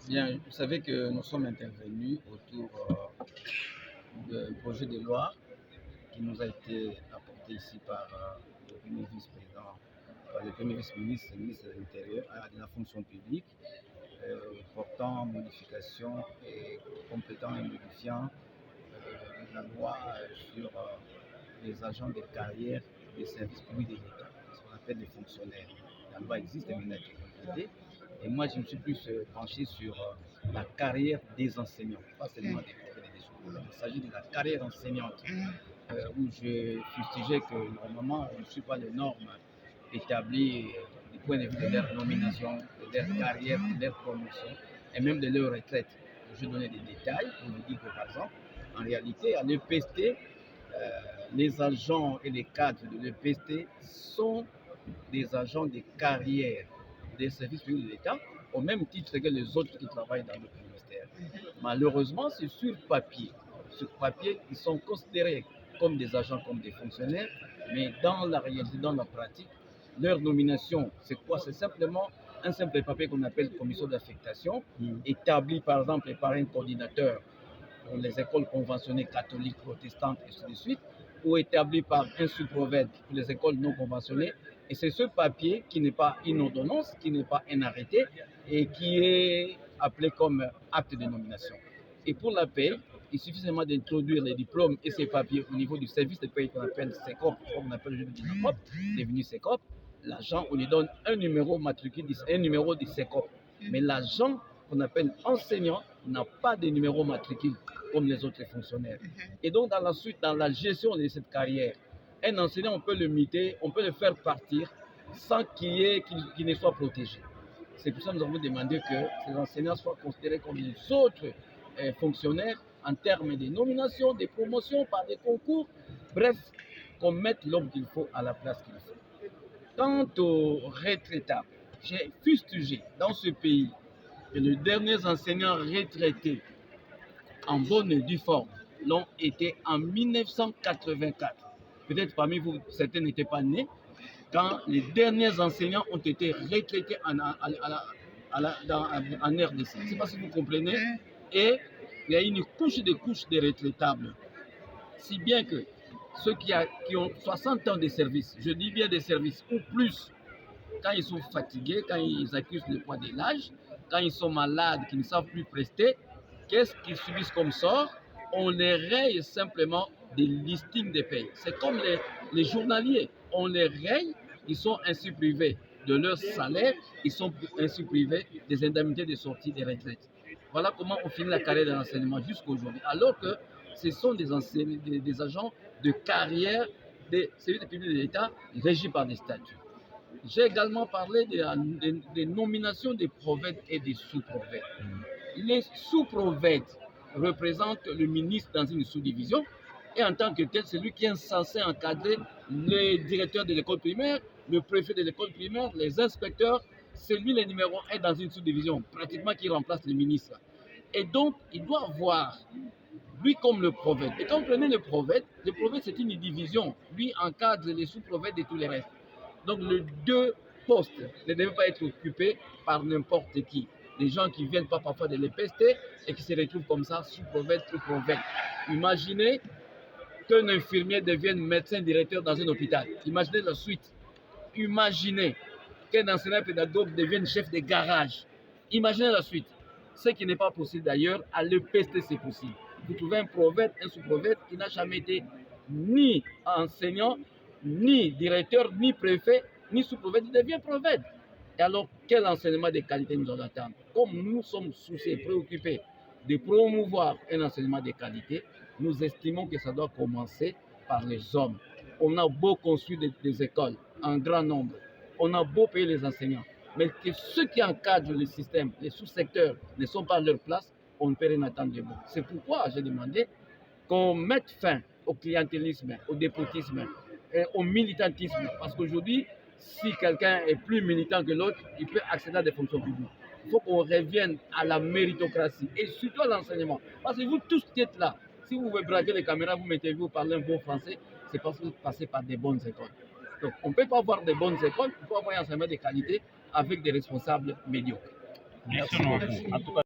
Bien, vous savez que nous sommes intervenus autour d'un projet de loi qui nous a été apporté ici par le premier vice-président, par le premier vice-ministre, le ministre de l'Intérieur, de la fonction publique, portant modification et complétant et modifiant la loi sur les agents de carrière des services publics de l'État, ce qu'on appelle les fonctionnaires. La loi existe, elle n'a été complétée. Et moi, je me suis plus penché sur la carrière des enseignants, pas seulement des profs et des sous-profs. Il s'agit de la carrière enseignante, où je fustigeais que normalement, on ne suit pas les normes établies du point de vue de leur nomination, de leur carrière, de leur promotion et même de leur retraite. Je vais donner des détails pour vous dire que, par exemple, en réalité, à l'EPST, les agents et les cadres de l'EPST sont des agents de carrière des services publics de l'État, au même titre que les autres qui travaillent dans notre ministère. Malheureusement, c'est sur papier. Sur papier, ils sont considérés comme des agents, comme des fonctionnaires, mais dans la réalité, dans la pratique, leur nomination, c'est quoi? C'est simplement un simple papier qu'on appelle commission d'affectation, établi par exemple par un coordinateur pour les écoles conventionnées catholiques, protestantes, et ainsi de suite, ou établi par un sous-prophète pour les écoles non conventionnées. Et c'est ce papier qui n'est pas une ordonnance, qui n'est pas un arrêté, et qui est appelé comme acte de nomination. Et pour la paie, il suffit seulement d'introduire les diplômes et ces papiers au niveau du service de paie qu'on appelle SECOP, comme on appelle aujourd'hui DINAPOP, devenu SECOP. L'agent, on lui donne un numéro matricule, un numéro du SECOP. Mais l'agent qu'on appelle enseignant n'a pas de numéro matricule comme les autres fonctionnaires. Et donc, dans la suite, dans la gestion de cette carrière, un enseignant, on peut le muter, on peut le faire partir sans qu'il ne soit protégé. C'est pour ça que nous avons demandé que ces enseignants soient considérés comme les autres fonctionnaires en termes de nomination, de promotion par des concours, bref, qu'on mette l'homme qu'il faut à la place qu'il faut. Quant aux retraitables, j'ai fustigé dans ce pays que les derniers enseignants retraités en bonne et due forme l'ont été en 1984. Peut-être parmi vous, certains n'étaient pas nés quand les derniers enseignants ont été retraités en RDC. Je ne sais pas si vous comprenez. Et il y a une couche de retraitables. Si bien que ceux qui ont 60 ans de service, je dis bien des services ou plus, quand ils sont fatigués, quand ils accusent le poids de l'âge, quand ils sont malades, qu'ils ne savent plus prester, qu'est-ce qu'ils subissent comme sort? On les raye simplement des listings de paye. C'est comme les journaliers. On les raye, ils sont ainsi privés de leur salaire, ils sont ainsi privés des indemnités de sortie des retraites. Voilà comment on finit la carrière de l'enseignement jusqu'à aujourd'hui. Alors que ce sont des agents de carrière des services publics de l'État régis par des statuts. J'ai également parlé des nominations des prophètes et des sous-prophètes. Les sous-prophètes représentent le ministre dans une sous-division et en tant que tel, c'est lui qui est censé encadrer les directeurs de l'école primaire, le préfet de l'école primaire, les inspecteurs. C'est lui le numéro 1 dans une sous-division, pratiquement qui remplace le ministre. Et donc, il doit voir lui comme le prophète. Et quand vous prenez le prophète c'est une division. Lui encadre les sous-prophètes et tous les restes. Donc les deux postes ne devaient pas être occupés par n'importe qui. Les gens qui ne viennent pas parfois de l'EPST et qui se retrouvent comme ça sous-prophète ou prophète. Imaginez qu'un infirmier devienne médecin directeur dans un hôpital. Imaginez la suite. Imaginez qu'un enseignant pédagogue devienne chef de garage. Imaginez la suite. Ce qui n'est pas possible d'ailleurs, à l'EPST c'est possible. Vous trouvez un prophète, un sous-prophète qui n'a jamais été ni enseignant, ni directeur, ni préfet, ni sous-prophète, il devient prophète. Et alors, quel enseignement de qualité nous en attend? Comme nous sommes souciés et préoccupés de promouvoir un enseignement de qualité, nous estimons que ça doit commencer par les hommes. On a beau construire des écoles en grand nombre, on a beau payer les enseignants, mais que ceux qui encadrent le système, les sous-secteurs, ne sont pas à leur place, on ne peut rien attendre de bon. C'est pourquoi j'ai demandé qu'on mette fin au clientélisme, au dépotisme, au militantisme. Parce qu'aujourd'hui, si quelqu'un est plus militant que l'autre, il peut accéder à des fonctions publiques. Il faut qu'on revienne à la méritocratie et surtout à l'enseignement. Parce que vous tous qui êtes là, si vous voulez braquer les caméras, vous mettez-vous, vous parlez un bon français, c'est parce que vous passez par des bonnes écoles. Donc, on ne peut pas avoir des bonnes écoles, il faut avoir un enseignement de qualité avec des responsables médiocres. Merci beaucoup.